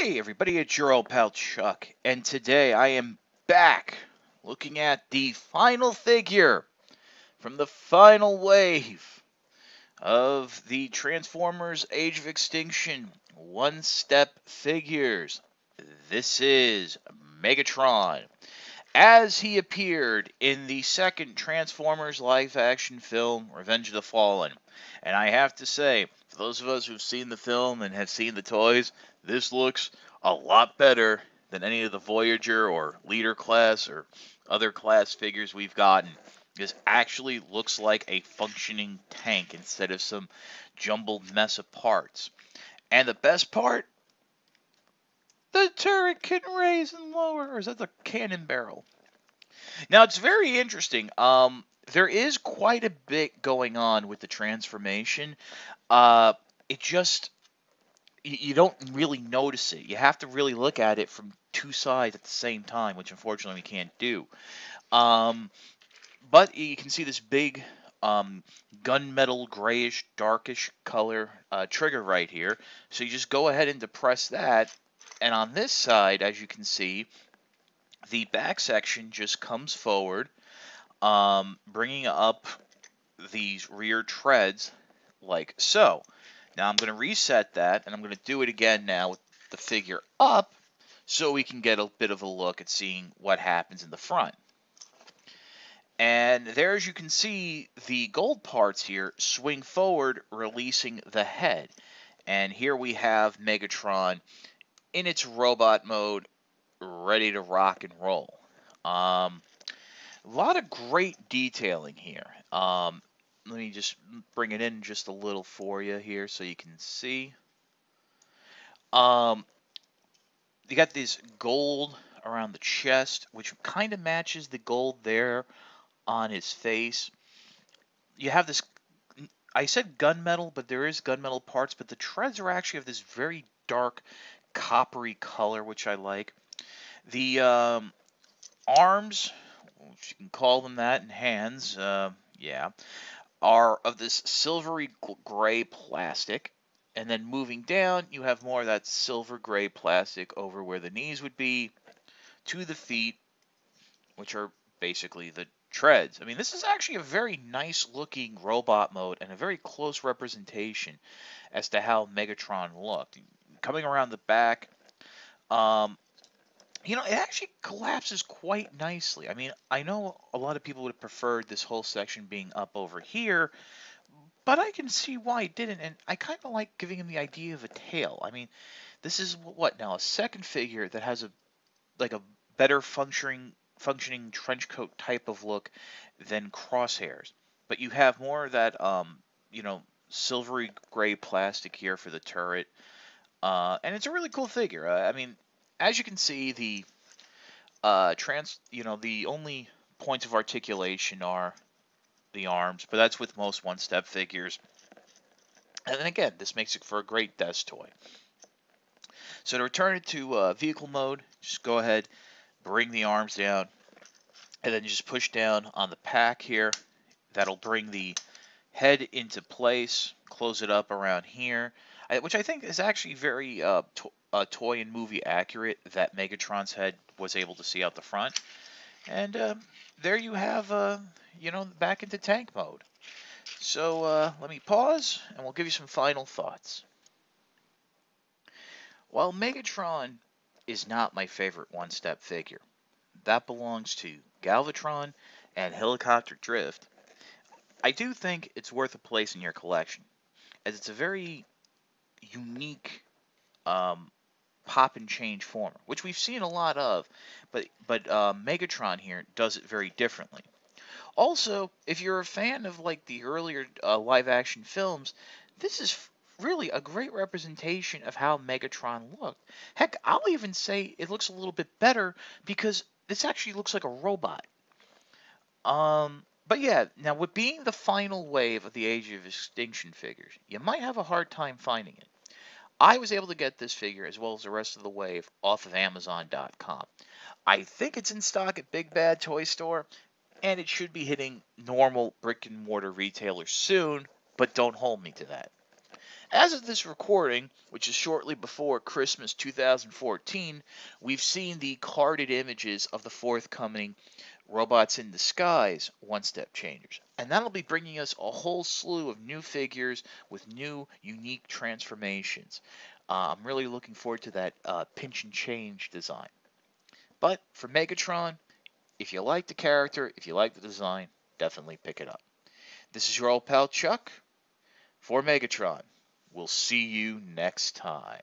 Hey everybody, it's your old pal Chuck, and today I am back looking at the final figure from the final wave of the Transformers Age of Extinction one-step figures. This is Megatron, as he appeared in the second Transformers live-action film, Revenge of the Fallen. And I have to say, for those of us who've seen the film and have seen the toys, this looks a lot better than any of the Voyager or Leader class or other class figures we've gotten. This actually looks like a functioning tank instead of some jumbled mess of parts. And the best part, the turret can raise and lower, or is that the cannon barrel? Now it's very interesting. There is quite a bit going on with the transformation. Uh, it just you don't really notice it. You have to really look at it from two sides at the same time, which unfortunately we can't do. Um, but you can see this big gunmetal grayish, darkish color trigger right here. So you just go ahead and depress that. And on this side, as you can see, the back section just comes forward, bringing up these rear treads like so. Now I'm going to reset that, and I'm going to do it again now with the figure up so we can get a bit of a look at seeing what happens in the front. And there, as you can see, the gold parts here swing forward, releasing the head. And here we have Megatron in its robot mode, ready to rock and roll. A lot of great detailing here. Let me just bring it in just a little for you here so you can see. You got this gold around the chest, which kind of matches the gold there on his face. You have this, I said gunmetal, but there is gunmetal parts, but the treads are actually of this very dark coppery color, which I like. The arms, if you can call them that, and hands, yeah, are of this silvery gray plastic. And then moving down, you have more of that silver gray plastic over where the knees would be to the feet, which are basically the treads. I mean, this is actually a very nice looking robot mode and a very close representation as to how Megatron looked. Coming around the back, it actually collapses quite nicely. I mean, I know a lot of people would have preferred this whole section being up over here, but I can see why it didn't, and I kind of like giving him the idea of a tail. I mean, this is what now, a second figure that has a better functioning trench coat type of look than Crosshairs. But you have more of that silvery gray plastic here for the turret. And it's a really cool figure. I mean, as you can see, the the only points of articulation are the arms, but that's with most one-step figures. And then again, this makes it for a great desk toy. So to return it to vehicle mode, just go ahead, bring the arms down, and then just push down on the pack here. That'll bring the head into place, close it up around here, which I think is actually very toy and movie accurate, that Megatron's head was able to see out the front. And there you have, back into tank mode. So let me pause, and we'll give you some final thoughts. While Megatron is not my favorite one-step figure, that belongs to Galvatron and Helicopter Drift, I do think it's worth a place in your collection, as it's a very unique pop and change former, which we've seen a lot of, but Megatron here does it very differently. Also, if you're a fan of like the earlier live action films, this is really a great representation of how Megatron looked. Heck, I'll even say it looks a little bit better because this actually looks like a robot. But yeah, now with being the final wave of the Age of Extinction figures, you might have a hard time finding it. I was able to get this figure, as well as the rest of the wave, off of Amazon.com. I think it's in stock at Big Bad Toy Store, and it should be hitting normal brick and mortar retailers soon, but don't hold me to that. As of this recording, which is shortly before Christmas 2014, we've seen the carded images of the forthcoming Robots in Disguise one-step changers. And that'll be bringing us a whole slew of new figures with new, unique transformations. I'm really looking forward to that pinch and change design. But for Megatron, if you like the character, if you like the design, definitely pick it up. This is your old pal Chuck for Megatron. We'll see you next time.